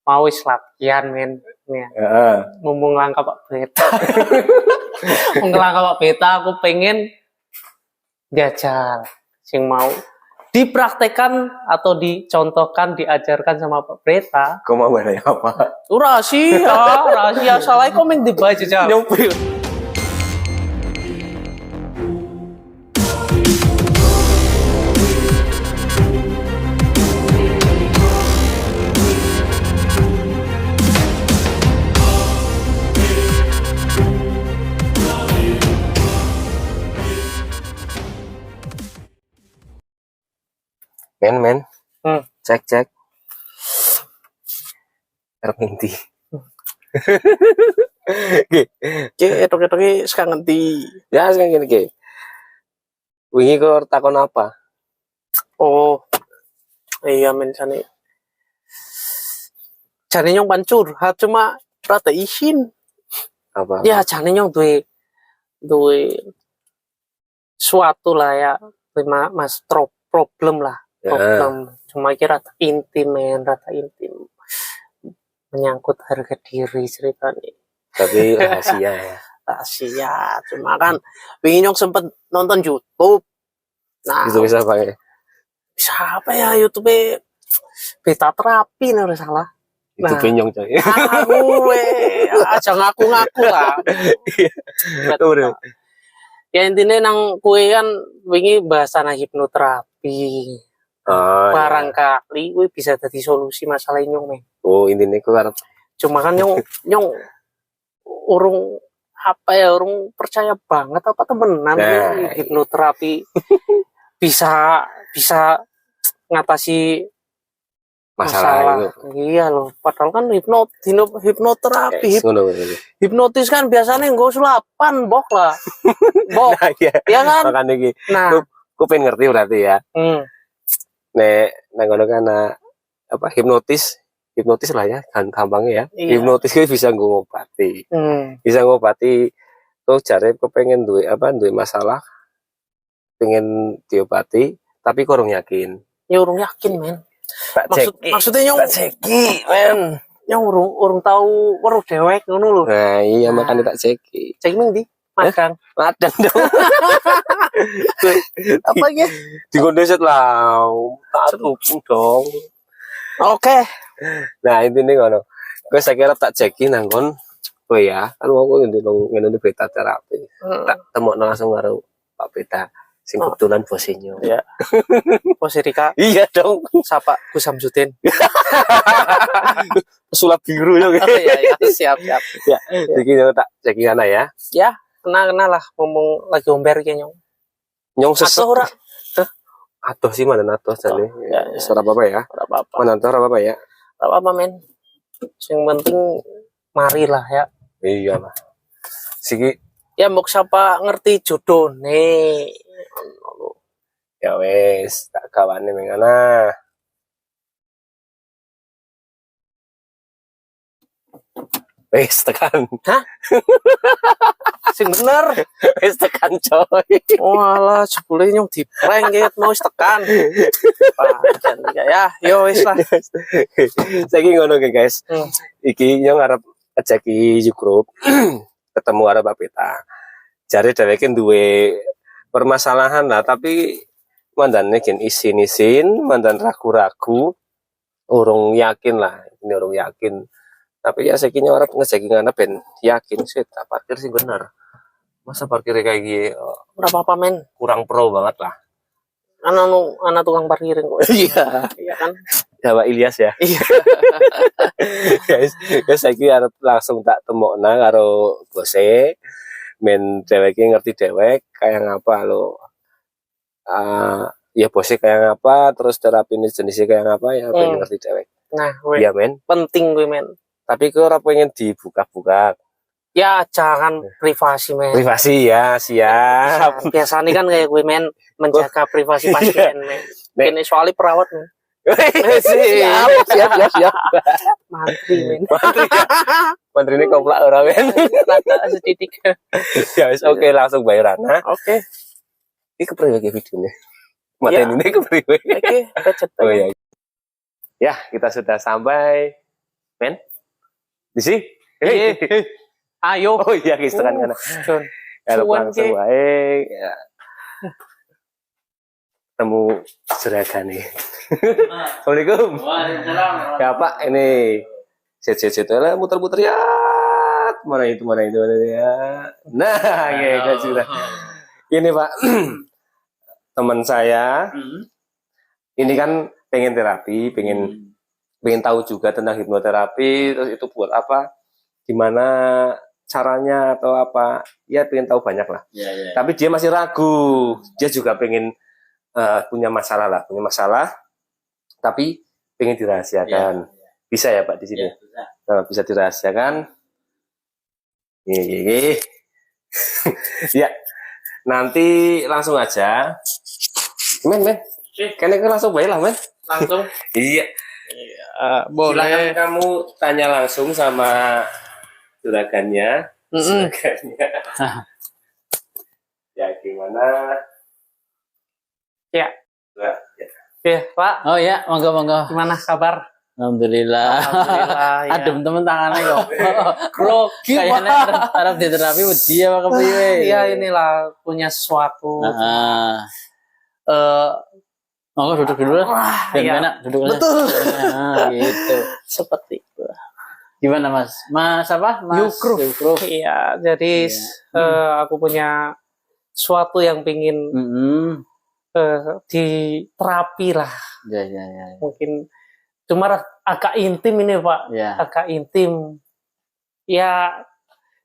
mau wis latihan men. Ya. Mumpung langka Pak Beta. Mumpung langka Pak Beta aku pengen jajal sing mau dipraktekkan atau dicontohkan diajarkan sama Pak Beta. Kau mau nanya apa? Rahasia salah kok meng dibaca jajal. Nyumpil. Men. Cek. Arep ngendi? Oke, etok-etoke sekarang ngendi? Ya sekarang gini. Wingi kok takon apa? Oh. Iya men jane nyong pancur, cuma rada isin. Apa? Ya jane nyong duwe suatu lah ya, mas problem lah. Problem cuma kira rata intim menyangkut harga diri ceritanya, tapi rahasia ya. Rahasia, cuma kan wingi nyong sempet nonton YouTube. Nah, itu bisa apa ya? Bisa apa ya YouTube beta terapi nih udah salah. Itu penyong coy. Aja ngaku-ngaku lah. Ya intinya nang kue kan wingi bahasa hipnoterapi. Barangkali gue bisa jadi solusi masalah nyong men. Oh intinya gue harap. Cuma kan nyong urung percaya banget apa temenan hipnoterapi bisa ngatasi masalah itu. Iya loh, padahal kan hipnoterapi hipnotis kan biasanya nggak sulapan bok lah. Nah, ya kan makanya gitu. Nah gue pengen ngerti berarti ya. Ngono kan apa hipnotis lah ya, kan gampangnya ya. Iya. Hipnotis itu bisa ngobati. Bisa ngobati tuh cari kepengen duwe masalah pengen diobati tapi kurang yakin. Ya urung yakin men. Maksudnya nyong ceki men. Nyong urung tahu weruh dewek ngono lho. Nah, iya makanya tak ceki. Ceki ming di Madang dong. Apa ya? Di kondeset lah. Aduh dong. Oke. Nah, intinya ngono. Gue saya kira tak ceki nanggon. Oh ya, kan mau gue ngene beta terapi. Tak temokno langsung karo Pak Beta. Sing kebetulan bosnya. Iya. Bos Rika. Iya dong. Sapa Gus Samsudin. Sulap biru ya. Iya, siap. Ya, jadi tak ceki ana ya. Ya, kena lah ngomong lagi omber ki nyong. Nyong sesek. Ora. Atuh sih mana atuh jane. Ya, ora apa-apa ya. Ora apa-apa. Mana atuh ora apa-apa ya. Ora apa-apa men. Yang penting marilah ya. Iya lah. Siki ya mbok siapa ngerti jodoh nih. Ya wes, tak kawane mengana. Wes tekan. Hah? Sing bener. Wes tekan coy. Walah, jebule nyong diprank ket mau tekan. Pancen ya, yo wes lah. Saiki ngono ge guys. Iki nyong arep ngejaki grup ketemu karo Pak Beta. Jare dheweke duwe permasalahan lah, tapi mandane gen isin-isin, mandan ragu-ragu, urung yakin lah, ini urung yakin. Tapi ya saiki nyong arep ngejaki ngana ben yakin sih, tak parkir sih bener. Masa parkirnya kayak gini? Berapa apa men? Kurang pro banget lah. Anak tukang parkirin kok. Iya kan? Jawa Ilyas ya. Iya. Guys, saiki arep langsung tak temokna karo bose. Men dheweke ngerti dhewek kayak ngapa lo. Ya bosnya kayak ngapa, terus terapi jenisnya kayak ngapa ya pengen ngerti dhewek. Nah, iya men. Penting gue men. Tapi kok ora pengen dibuka-buka. Ya jangan privasi men. Privasi ya, siap. Biasanya kan kayak gue men menjaga privasi pasien men. Ini soalnya perawat men. siap. Mantri men. Mantri ini komplak orang men. Rata setitik. Ya oke langsung bayaran. Oke. Ini kepriwe videonya. Mata ini kepriwe. Oke, oh ya. Ya, kita sudah sampai. Men. Di sini? Ayo. Oh iya, guys, tekan kana. Jon. Kalau Cuan, langsung Ki. wae ya. Temu juragan nih. Assalamualaikum. Waalaikumsalam. Ya Pak, ini set lah muter-muter ya. Mana itu ya. Nah, kayak gitu. Ini Pak, teman saya. Ini kan pengen terapi, pengen tahu juga tentang hipnoterapi, terus itu buat apa, gimana caranya atau apa, ya pengen tahu banyak lah. Ya. Tapi dia masih ragu, dia juga pengen punya masalah, tapi pengen dirahasiakan. Bisa ya Pak di sini? Nah, bisa dirahasiakan. Ya, nanti langsung aja. Men. Kayaknya langsung baik lah, men. Langsung. Iya. Boleh. Silakan kamu tanya langsung sama juragannya. Ya, gimana? Ya. Ya. Ya, Pak. Oh ya, monggo. Gimana kabar? Alhamdulillah. Alhamdulillah. Ya. Adem temen tangannya kok. Grogi, Kayaknya harap di terapi wedi ya Pak kepiye. Iya, inilah punya sesuatu. Monggo duduk dulu lah. Wah, Biar iya. enak duduk aja. Betul. Gitu. Seperti itu. Gimana Mas? Mas apa? Mas Yukro. Iya, jadi aku punya sesuatu yang pingin diterapi lah. Ya. Mungkin cuma agak intim ini Pak. Ya. Agak intim. Ya,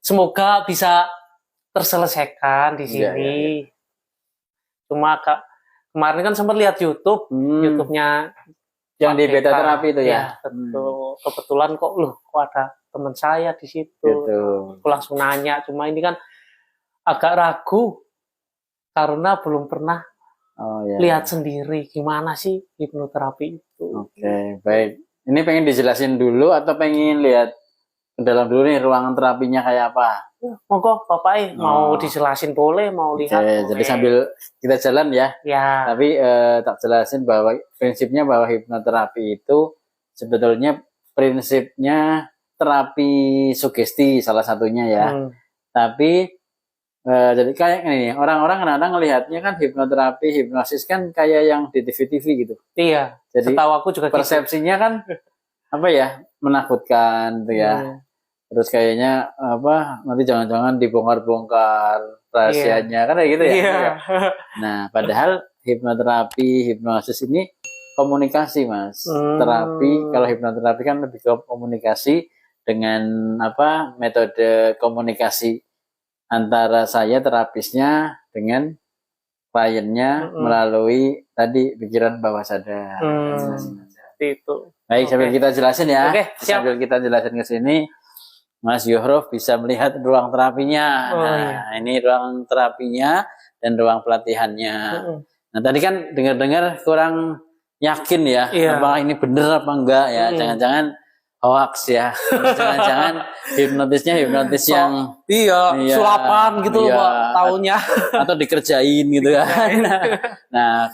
semoga bisa terselesaikan di sini. Ya. Cuma kemarin kan sempat lihat YouTube, YouTube-nya Yang di beta terapi itu ya. Betul. Kebetulan kok ada teman saya di situ. Gitu. Aku langsung nanya, cuma ini kan agak ragu karena belum pernah lihat sendiri gimana sih hipnoterapi itu. Oke, baik. Ini pengen dijelasin dulu atau pengen lihat ke dalam dulu nih ruangan terapinya kayak apa? Monggo Bapak mau dijelasin boleh, mau lihat. Oke, jadi sambil kita jalan ya. Ya. Tapi tak jelasin bahwa prinsipnya bahwa hipnoterapi itu sebetulnya prinsipnya terapi sugesti salah satunya ya. Tapi jadi kayak ini orang-orang kadang-kadang ngelihatnya kan hipnoterapi, hipnosis kan kayak yang di TV-TV gitu. Iya. Jadi setahu aku juga persepsinya kan apa ya, menakutkan tuh ya. Terus kayaknya apa nanti jangan-jangan dibongkar-bongkar rahasianya kan kayak gitu ya. Iya. Nah, padahal hipnoterapi, hipnosis ini komunikasi, Mas. Terapi, kalau hipnoterapi kan lebih ke komunikasi dengan apa? Metode komunikasi antara saya terapisnya dengan kliennya melalui tadi pikiran bawah sadar. Seperti itu. Baik, sambil kita jelasin ya. Oke, siap. Sambil kita jelasin ke sini, Mas Yohrof bisa melihat ruang terapinya. Ini ruang terapinya dan ruang pelatihannya. Nah, tadi kan dengar-dengar kurang yakin ya, apakah ini benar apa enggak ya? Jangan-jangan hoax ya. Jangan-jangan hipnotis yang sulapan gitu loh Pak tahunnya. Atau dikerjain gitu kan. Nah,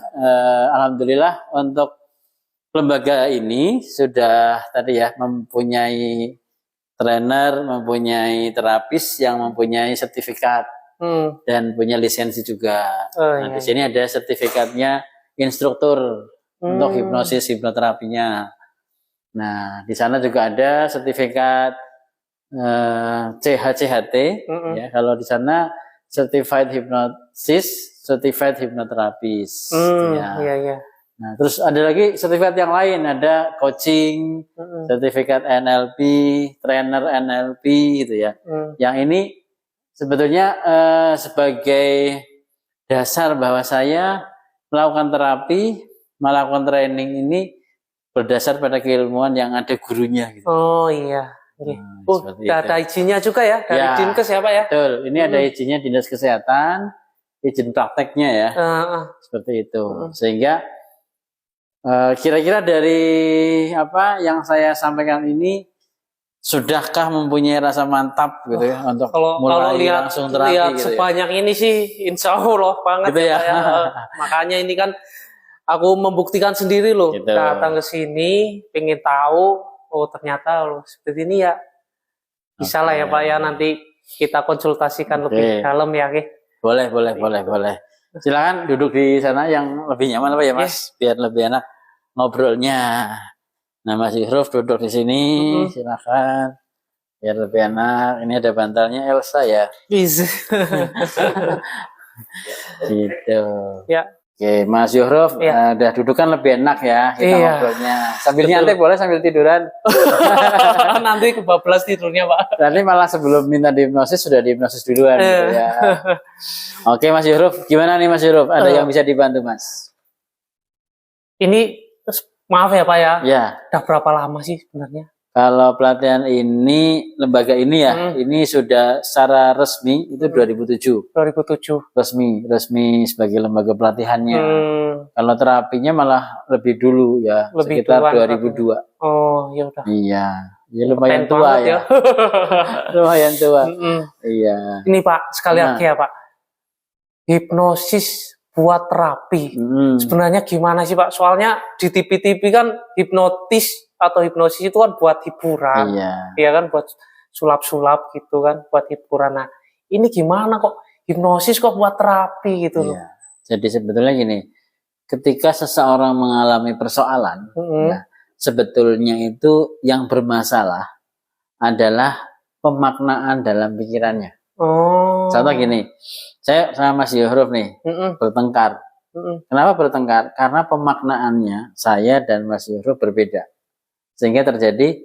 alhamdulillah untuk lembaga ini sudah tadi ya mempunyai trainer, mempunyai terapis yang mempunyai sertifikat dan punya lisensi juga. Di sini ada sertifikatnya instruktur untuk hipnosis hipnoterapinya. Nah, di sana juga ada sertifikat CHCHT. Ya, kalau di sana Certified Hypnosis, Certified Hypnotherapist. Iya. Nah, terus ada lagi sertifikat yang lain, ada coaching, sertifikat NLP, trainer NLP gitu ya. Yang ini sebetulnya sebagai dasar bahwa saya melakukan terapi, melakukan training ini berdasar pada keilmuan yang ada gurunya gitu. Oh iya. Ada izinnya juga ya dari Dinkes ya Pak ya? Betul, ini ada izinnya Dinas Kesehatan, izin prakteknya ya. Seperti itu. Sehingga kira-kira dari apa yang saya sampaikan ini sudahkah mempunyai rasa mantap gitu ya untuk mulai lihat, langsung terapi lihat gitu sebanyak ini sih insya Allah banget gitu ya. Makanya ini kan aku membuktikan sendiri loh gitu. Datang ke sini pengen tahu ternyata loh seperti ini ya Bisa lah ya Pak ya, nanti kita konsultasikan lebih dalam ya. Boleh. Silakan duduk di sana yang lebih nyaman apa ya Mas, biar lebih enak ngobrolnya. Nah Mas Yuhruf duduk di sini, silakan biar lebih enak. Ini ada bantalnya Elsa ya. Gitu. Ya. Oke, Mas Yuhruf, udah duduk kan lebih enak ya kita ngobrolnya. Sambil nyantai boleh, sambil tiduran. Nanti kebablas tidurnya Pak. Nanti malah sebelum minta dihipnosis sudah dihipnosis duluan gitu ya. Oke Mas Yuhruf, gimana nih Mas Yuhruf? Ada yang bisa dibantu Mas? Ini maaf ya Pak ya. Ya. Udah berapa lama sih sebenarnya? Kalau pelatihan ini, lembaga ini ya, ini sudah secara resmi itu 2007. 2007. Resmi sebagai lembaga pelatihannya. Kalau terapinya malah lebih dulu ya, lebih sekitar duluan, 2002. Oh, ya udah. Iya, ya lumayan tua ya. Lumayan tua. Iya. Ini Pak, sekali lagi ya Pak. Hipnosis buat terapi. Sebenarnya gimana sih Pak? Soalnya di TV-TV kan hipnotis atau hipnosis itu kan buat hiburan. Iya kan, buat sulap-sulap gitu kan, buat hiburan. Nah, ini gimana kok hipnosis kok buat terapi gitu loh. Jadi sebetulnya gini, ketika seseorang mengalami persoalan, nah, sebetulnya itu yang bermasalah adalah pemaknaan dalam pikirannya. Contoh gini, saya sama Mas Yuhruf nih bertengkar. Kenapa bertengkar? Karena pemaknaannya saya dan Mas Yuhruf berbeda. Sehingga terjadi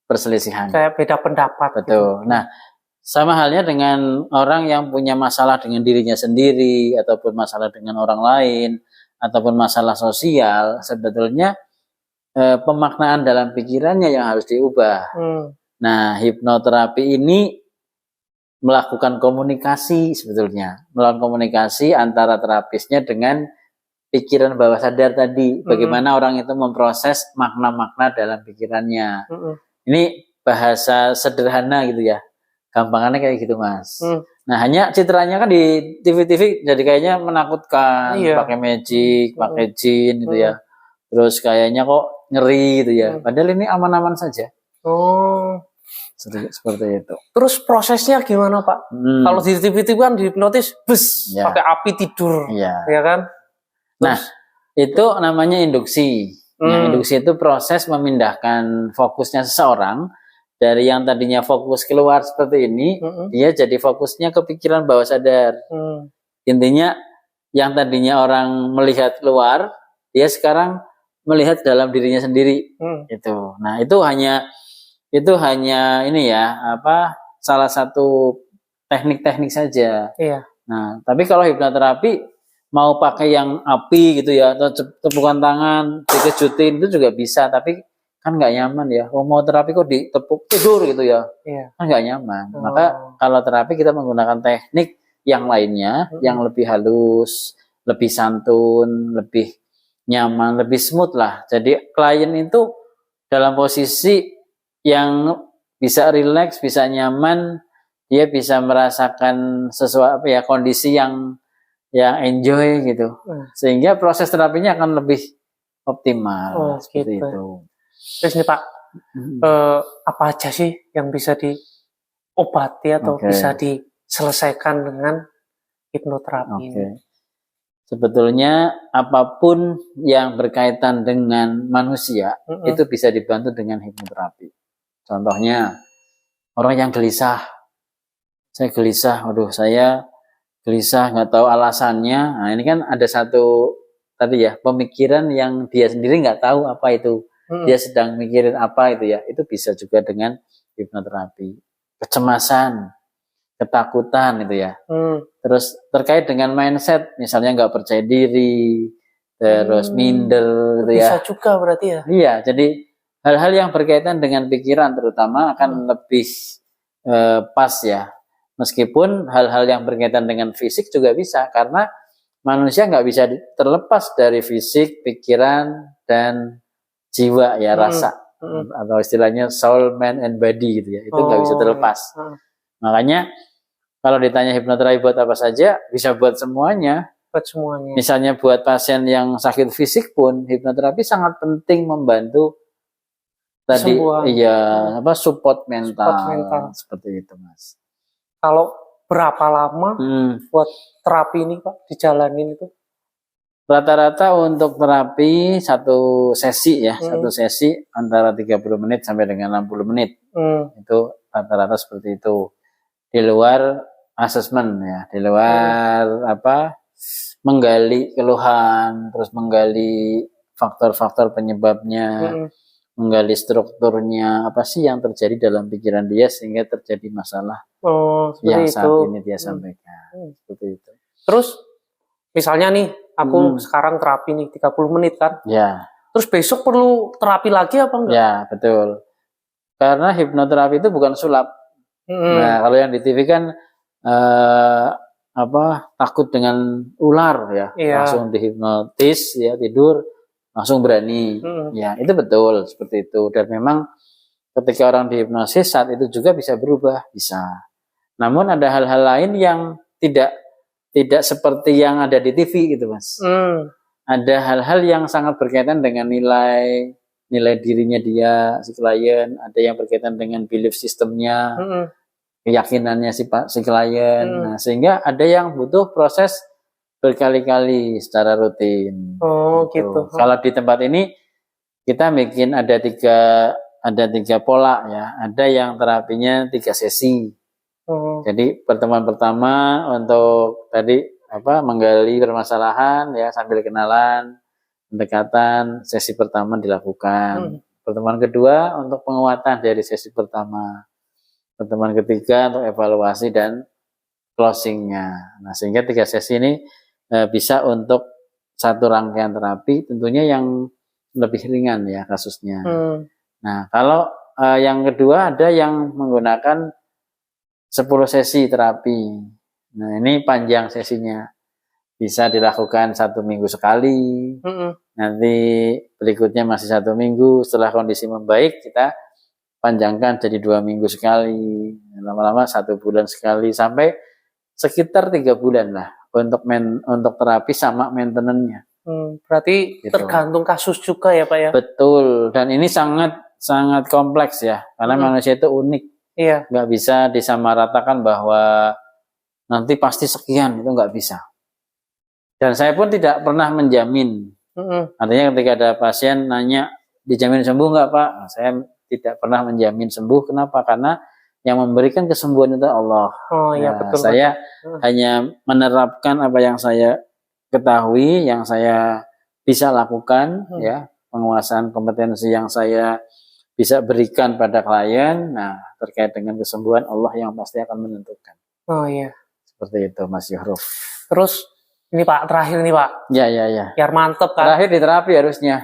perselisihan. Kayak beda pendapat. Betul. Gitu. Nah, sama halnya dengan orang yang punya masalah dengan dirinya sendiri, ataupun masalah dengan orang lain, ataupun masalah sosial, sebetulnya pemaknaan dalam pikirannya yang harus diubah. Nah, hipnoterapi ini melakukan komunikasi sebetulnya. Melakukan komunikasi antara terapisnya dengan pikiran bawah sadar tadi, bagaimana orang itu memproses makna-makna dalam pikirannya. Ini bahasa sederhana gitu ya, gampangannya kayak gitu Mas. Nah hanya citranya kan di TV-TV jadi kayaknya menakutkan, pakai magic, pakai jin gitu ya, terus kayaknya kok ngeri gitu ya, padahal ini aman-aman saja. Seperti itu. Terus prosesnya gimana Pak? Kalau di TV-TV kan dihipnotis, pakai api tidur, ya kan? Nah, itu namanya induksi. Induksi itu proses memindahkan fokusnya seseorang dari yang tadinya fokus keluar seperti ini, dia jadi fokusnya ke pikiran bawah sadar. Intinya, yang tadinya orang melihat keluar, dia sekarang melihat dalam dirinya sendiri. Itu. Nah, itu hanya ini ya, salah satu teknik-teknik saja. Nah, tapi kalau hipnoterapi mau pakai yang api gitu ya, atau tepukan tangan, dikejutin itu juga bisa, tapi kan nggak nyaman ya. Mau terapi kok ditepuk tidur gitu ya, kan nggak nyaman. Maka kalau terapi kita menggunakan teknik yang lainnya, yang lebih halus, lebih santun, lebih nyaman, lebih smooth lah. Jadi klien itu dalam posisi yang bisa rileks, bisa nyaman, dia bisa merasakan sesuatu kondisi yang enjoy gitu, sehingga proses terapinya akan lebih optimal. Seperti itu. Terus nih Pak, apa aja sih yang bisa diobati atau bisa diselesaikan dengan hipnoterapi? Sebetulnya apapun yang berkaitan dengan manusia itu bisa dibantu dengan hipnoterapi. Contohnya orang yang gelisah, saya gelisah, saya gelisah, nggak tahu alasannya. Nah ini kan ada satu tadi ya, pemikiran yang dia sendiri nggak tahu apa itu, dia sedang mikirin apa itu ya, itu bisa juga dengan hipnoterapi. Kecemasan, ketakutan itu ya, terus terkait dengan mindset, misalnya nggak percaya diri, terus minder gitu ya, bisa juga berarti ya. Iya, jadi hal-hal yang berkaitan dengan pikiran terutama akan lebih pas ya. Meskipun hal-hal yang berkaitan dengan fisik juga bisa, karena manusia nggak bisa terlepas dari fisik, pikiran, dan jiwa ya, rasa. Atau istilahnya soul, mind, and body gitu ya. Itu nggak bisa terlepas. Makanya kalau ditanya hipnoterapi buat apa saja, bisa buat semuanya. Misalnya buat pasien yang sakit fisik pun, hipnoterapi sangat penting membantu tadi Kesembuhan. iya support mental, Support mental. seperti itu Mas. Kalau berapa lama buat terapi ini Pak dijalanin itu? Rata-rata untuk terapi satu sesi ya, satu sesi antara 30 menit sampai dengan 60 menit. Itu rata-rata seperti itu. Di luar asesmen ya, di luar menggali keluhan, terus menggali faktor-faktor penyebabnya, menggali strukturnya, apa sih yang terjadi dalam pikiran dia sehingga terjadi masalah yang saat ini dia sampaikan. Seperti itu. Terus misalnya nih aku sekarang terapi nih 30 menit kan? Ya. Terus besok perlu terapi lagi apa enggak? Ya, betul. Karena hipnoterapi itu bukan sulap. Nah, kalau yang di TV kan takut dengan ular ya, langsung dihipnotis ya, tidur langsung berani. Ya, itu betul seperti itu. Dan memang ketika orang dihipnosis saat itu juga bisa berubah, bisa. Namun ada hal-hal lain yang tidak seperti yang ada di TV gitu Mas. Ada hal-hal yang sangat berkaitan dengan nilai dirinya dia, si klien. Ada yang berkaitan dengan belief systemnya, keyakinannya si klien. Nah, sehingga ada yang butuh proses berkali-kali secara rutin. Gitu. Kalau di tempat ini kita bikin ada tiga pola ya. Ada yang terapinya 3 sesi. Jadi pertemuan pertama untuk tadi menggali permasalahan ya sambil kenalan, pendekatan, sesi pertama dilakukan. Pertemuan kedua untuk penguatan dari sesi pertama. Pertemuan ketiga untuk evaluasi dan closingnya. Nah, sehingga 3 sesi ini bisa untuk satu rangkaian terapi, tentunya yang lebih ringan ya kasusnya. Nah, kalau yang kedua ada yang menggunakan 10 sesi terapi. Nah, ini panjang sesinya. Bisa dilakukan 1 minggu sekali. Nanti berikutnya masih 1 minggu. Setelah kondisi membaik, kita panjangkan jadi 2 minggu sekali. Lama-lama 1 bulan sekali. Sampai sekitar 3 bulan lah. Untuk terapi sama maintenance-nya. Berarti gitu. Tergantung kasus juga ya Pak ya? Betul. Dan ini sangat kompleks ya. Karena manusia itu unik. Iya. Nggak bisa disamaratakan bahwa nanti pasti sekian, itu nggak bisa. Dan saya pun tidak pernah menjamin. Artinya ketika ada pasien nanya, dijamin sembuh nggak Pak? Nah, saya tidak pernah menjamin sembuh. Kenapa? Karena yang memberikan kesembuhan itu Allah. Betul. Saya hanya menerapkan apa yang saya ketahui, yang saya bisa lakukan, ya, penguasaan kompetensi yang saya bisa berikan pada klien. Nah, terkait dengan kesembuhan Allah yang pasti akan menentukan. Seperti itu Mas Yohruf. Terus ini Pak, terakhir nih Pak. Ya. Biar mantep kan. Terakhir di terapi harusnya.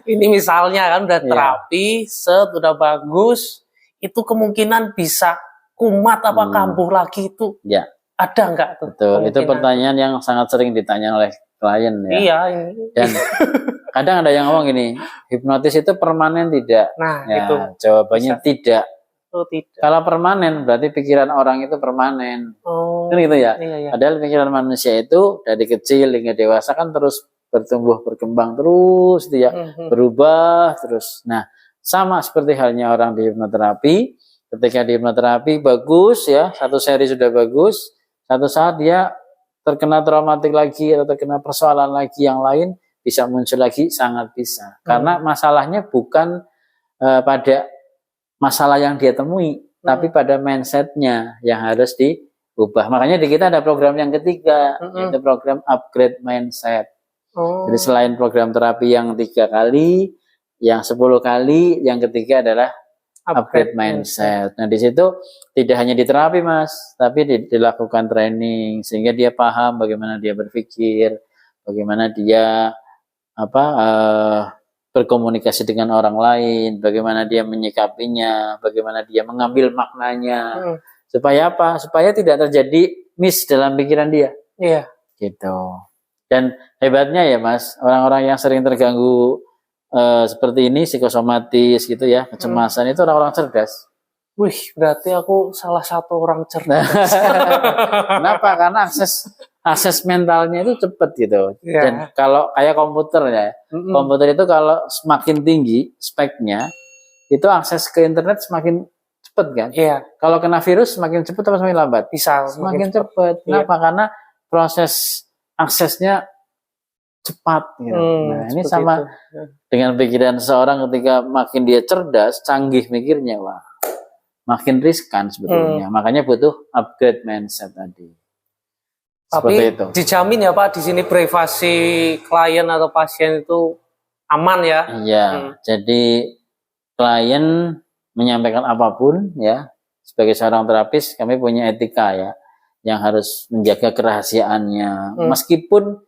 Ini misalnya kan udah terapi, udah bagus, itu kemungkinan bisa kumat apa kambuh lagi itu. Ya. Ada nggak tuh? Betul, itu pertanyaan yang sangat sering ditanya oleh klien ya. Iya. Dan kadang ada yang ngomong gini, hipnotis itu permanen tidak? Nah, ya, itu. Jawabannya tidak. Tidak. Kalau permanen berarti pikiran orang itu permanen. Kan gitu ya. Iya. Padahal pikiran manusia itu dari kecil hingga dewasa kan terus bertumbuh berkembang terus gitu ya. Berubah terus. Nah, sama seperti halnya orang di hipnoterapi. Ketika di hipnoterapi bagus ya, 1 seri sudah bagus, satu saat dia terkena traumatik lagi atau terkena persoalan lagi yang lain, bisa muncul lagi, sangat bisa. Karena masalahnya bukan pada masalah yang dia temui, tapi pada mindsetnya yang harus diubah. Makanya di kita ada program yang ketiga, yaitu program upgrade mindset. Jadi selain program terapi yang 3 kali, yang 10 kali, yang ketiga adalah upgrade mindset. Nah, di situ tidak hanya diterapi Mas, tapi dilakukan training sehingga dia paham bagaimana dia berpikir, bagaimana dia berkomunikasi dengan orang lain, bagaimana dia menyikapinya, bagaimana dia mengambil maknanya. Supaya apa? Supaya tidak terjadi miss dalam pikiran dia. Iya. Gitu. Dan hebatnya ya Mas, orang-orang yang sering terganggu seperti ini, psikosomatis gitu ya, kecemasan, itu orang-orang cerdas. Wih, berarti aku salah satu orang cerdas. Kenapa? Karena akses mentalnya itu cepet gitu. Iya. Dan kalau kayak komputer ya, komputer itu kalau semakin tinggi speknya, itu akses ke internet semakin cepet kan. Iya, Kalau kena virus semakin cepet atau semakin lambat? bisa Semakin cepet. Kenapa? Karena proses aksesnya cepat. Gitu. Nah ini seperti sama itu. dengan pikiran seorang ketika makin dia cerdas, canggih mikirnya, wah makin riskan sebetulnya. Makanya butuh upgrade mindset tadi. Seperti Tapi itu. dijamin ya Pak, di sini privasi klien atau pasien itu aman ya? Iya, jadi klien menyampaikan apapun ya, sebagai seorang terapis kami punya etika ya, yang harus menjaga kerahasiaannya. Meskipun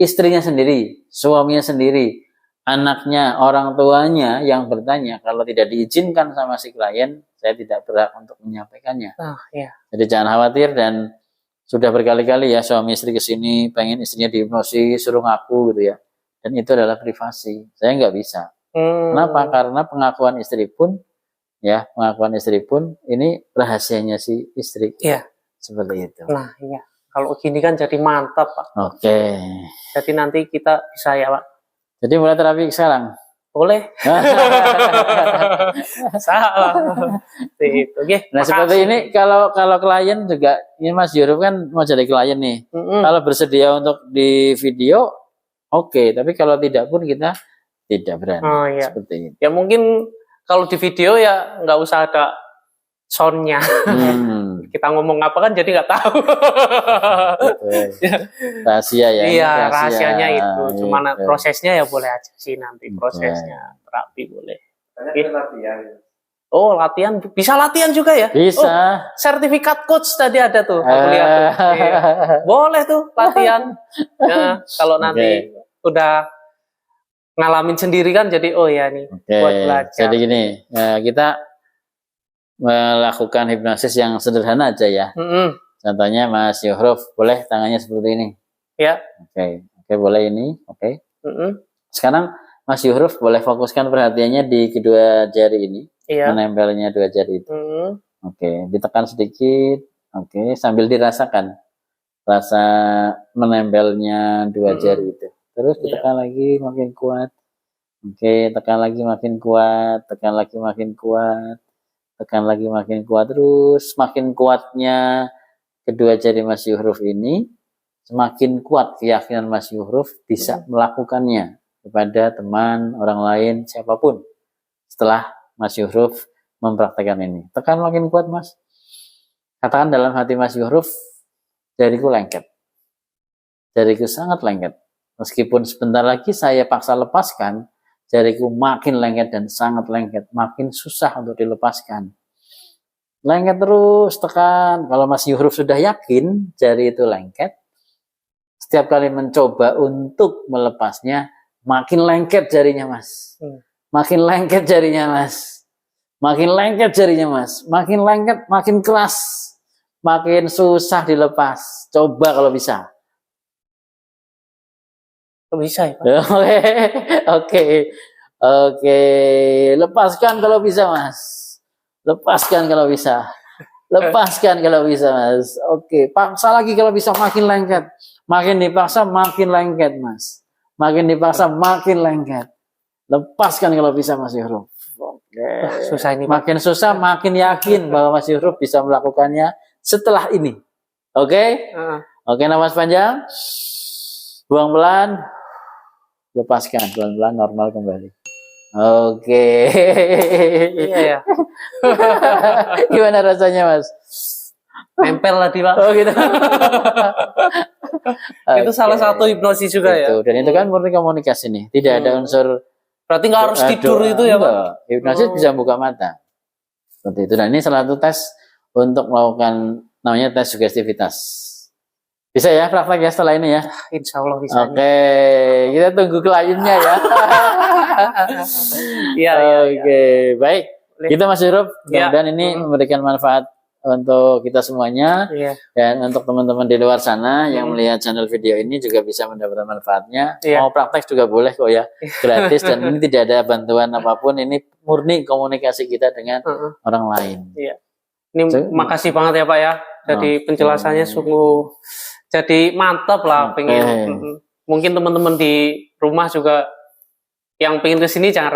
istrinya sendiri, suaminya sendiri, anaknya, orang tuanya yang bertanya, kalau tidak diizinkan sama si klien, saya tidak berhak untuk menyampaikannya. Iya. Jadi jangan khawatir, dan sudah berkali-kali ya suami istri kesini pengen istrinya dihipnosis, suruh ngaku gitu ya. Dan itu adalah privasi. Saya nggak bisa. Kenapa? Karena pengakuan istri pun ini rahasianya si istri. Iya. Seperti itu. Nah, iya. Kalau gini kan jadi mantap Pak. Oke. Jadi nanti kita bisa ya Pak. Jadi mulai terapi sekarang. Boleh. Salah. Itu. Oke. Nah seperti ini kalau klien juga, ini Mas Yuruf kan mau jadi klien nih. Kalau bersedia untuk di video, oke. Tapi kalau tidak pun kita tidak berani. Oh, iya. Seperti ini. Ya mungkin kalau di video ya nggak usah ada soundnya. Kita ngomong apa kan jadi nggak tahu. Rahasia ya. Iya, rahasianya itu. Cuman Gitu. prosesnya ya boleh aja sih nanti, prosesnya terapi boleh. latihan. Oh, latihan bisa latihan juga ya? Bisa. Oh, sertifikat coach tadi ada tuh, aku lihat tuh. Iya. Boleh tuh latihan. Ya, kalau nanti udah ngalamin sendiri kan jadi oh ya nih buat belajar. Jadi gini, kita melakukan hipnosis yang sederhana aja ya. Contohnya Mas Yohruf, boleh tangannya seperti ini. Ya. Oke, boleh ini. Oke. Sekarang Mas Yohruf boleh fokuskan perhatiannya di kedua jari ini. Iya. Menempelnya dua jari itu. Oke, ditekan sedikit. Oke, sambil dirasakan rasa menempelnya dua jari itu. Terus ditekan lagi makin kuat. Oke, tekan lagi makin kuat, tekan lagi makin kuat, tekan lagi makin kuat. Terus semakin kuatnya kedua jari Mas Yohruf ini, semakin kuat keyakinan Mas Yohruf bisa melakukannya kepada teman, orang lain, siapapun. Setelah Mas Yohruf mempraktekkan ini. Tekan makin kuat Mas. Katakan dalam hati Mas Yohruf, jariku lengket. Jariku sangat lengket. Meskipun sebentar lagi saya paksa lepaskan, jariku makin lengket dan sangat lengket. Makin susah untuk dilepaskan. Lengket terus, tekan. Kalau Mas Yohruf sudah yakin jari itu lengket, setiap kali mencoba untuk melepasnya, makin lengket jarinya Mas. Makin lengket jarinya Mas. Makin lengket jarinya Mas. Makin lengket, makin keras. Makin susah dilepas. Coba kalau bisa. Bisa ya Pak? Oke. Lepaskan kalau bisa Mas. Lepaskan kalau bisa. Lepaskan kalau bisa Mas. Oke. Paksa lagi kalau bisa, makin lengket. Makin dipaksa makin lengket Mas. Makin dipaksa makin lengket. Lepaskan kalau bisa Mas Yohruf. Oke. Susah ini Pak. Makin susah makin yakin bahwa Mas Yohruf bisa melakukannya setelah ini. Oke? Oke, napas panjang. Buang pelan. Lepaskan pelan-pelan, normal kembali. Oke. Iya ya. Gimana rasanya Mas? Nempel tadi Pak. Oh gitu. Itu salah satu hipnosis juga ya. Dan itu kan murni komunikasi nih. Tidak ada unsur. Berarti nggak harus tidur itu ya Pak? Hipnosis bisa buka mata. Seperti itu. Dan ini salah satu tes untuk melakukan namanya tes sugestivitas. Bisa ya praktek ya setelah ini ya? Insya Allah bisa. Oke, kita tunggu kliennya ya. Iya. Oke, baik. Kita Mas Yohruf, mudah-mudahan ini memberikan manfaat untuk kita semuanya. Iya. Dan untuk teman-teman di luar sana yang melihat channel video ini juga bisa mendapatkan manfaatnya. Mau praktek juga boleh kok ya, gratis. Dan ini tidak ada bantuan apapun, ini murni komunikasi kita dengan orang lain. Iya. Ini makasih banget ya Pak ya. Jadi penjelasannya sungguh jadi mantap lah pengen. Mungkin teman-teman di rumah juga yang pengen kesini jangan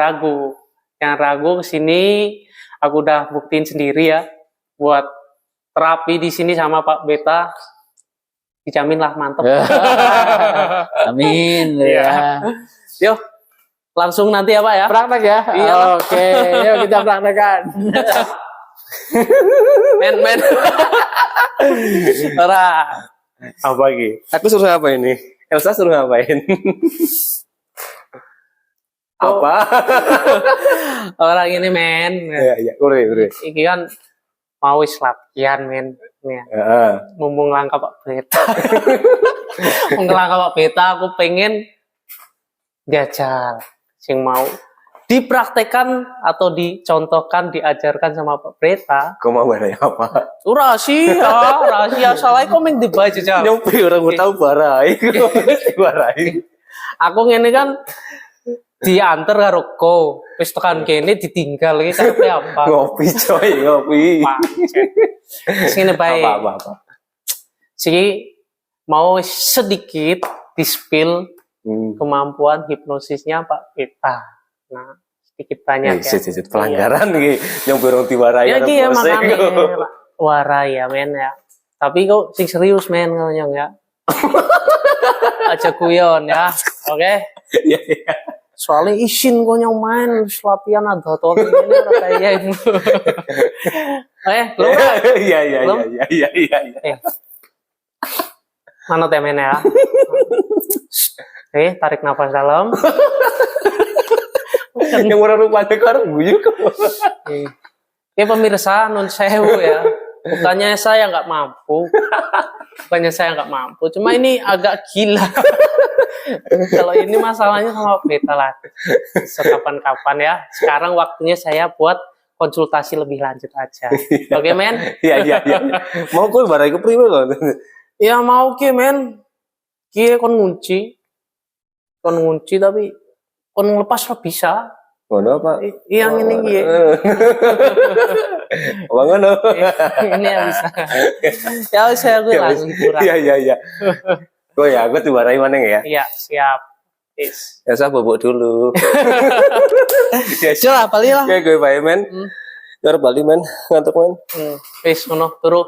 ragu kesini. Aku udah buktiin sendiri ya buat terapi di sini sama Pak Beta, dijamin lah mantap. Amin ya. Yuk langsung nanti ya Pak ya. Praktek ya. Iya. Oke, yuk kita praktekkan. Men. Ora. Apa lagi? Aku suruh apa ini? Elsa suruh ngapain? Apa? Orang ini men. Iya, ure. Iki kan mau wis latihan men. Mumpung langka Pak Beta. Mumpung langka Pak Beta aku pengen jajal sing mau dipraktekkan atau dicontohkan, diajarkan sama Pak Beta. Kau mau barang apa? Rahasia soalnya kok meng dibaca jajal. Nyampe orang mau tahu barai. Aku ngene kan diantar karo ko, wis tekan kene ditinggal iki karepe apa? Ngopi coy, ngopi. Sini bae. Apa. Sini mau sedikit di-spill kemampuan hipnosisnya Pak Beta. Nah, sedikit banyak ya. Pelanggaran nih, nyampe orang diwarai. Ya iki ya makane warai ya men ya. Tapi kok sing serius men ngonyong ya. Aja guyon ya. Oke. Iya. Soalnya isin kok nyong main latihan ada tuh ini kayak belum Iya. Mana temen ya. Tarik nafas dalam. Yang orang rupanya kan guyu. Ya pemirsa nun sewu ya. Bukannya saya nggak mampu. Cuma ini agak gila. Kalau ini masalahnya sama Beta lah. Sekapan-kapan ya. Sekarang waktunya saya buat konsultasi lebih lanjut aja. Oke men? Iya. Mau gue barai ke priwe loh. Ya mau ke men. Kie kon ngunci tapi kon ngelepas lah bisa. Ngono apa? Yang ini kie. Abang ngono. Ini yang bisa. Ya saya gue langsung kurang. Iya. Oh ya, aku diwarai mana ya? Iya, siap. Yes. Ya saya bobok dulu. Coba balik lah. Oke, gue bye men. Jar balik men, ngantuk men. Wis ngono turu.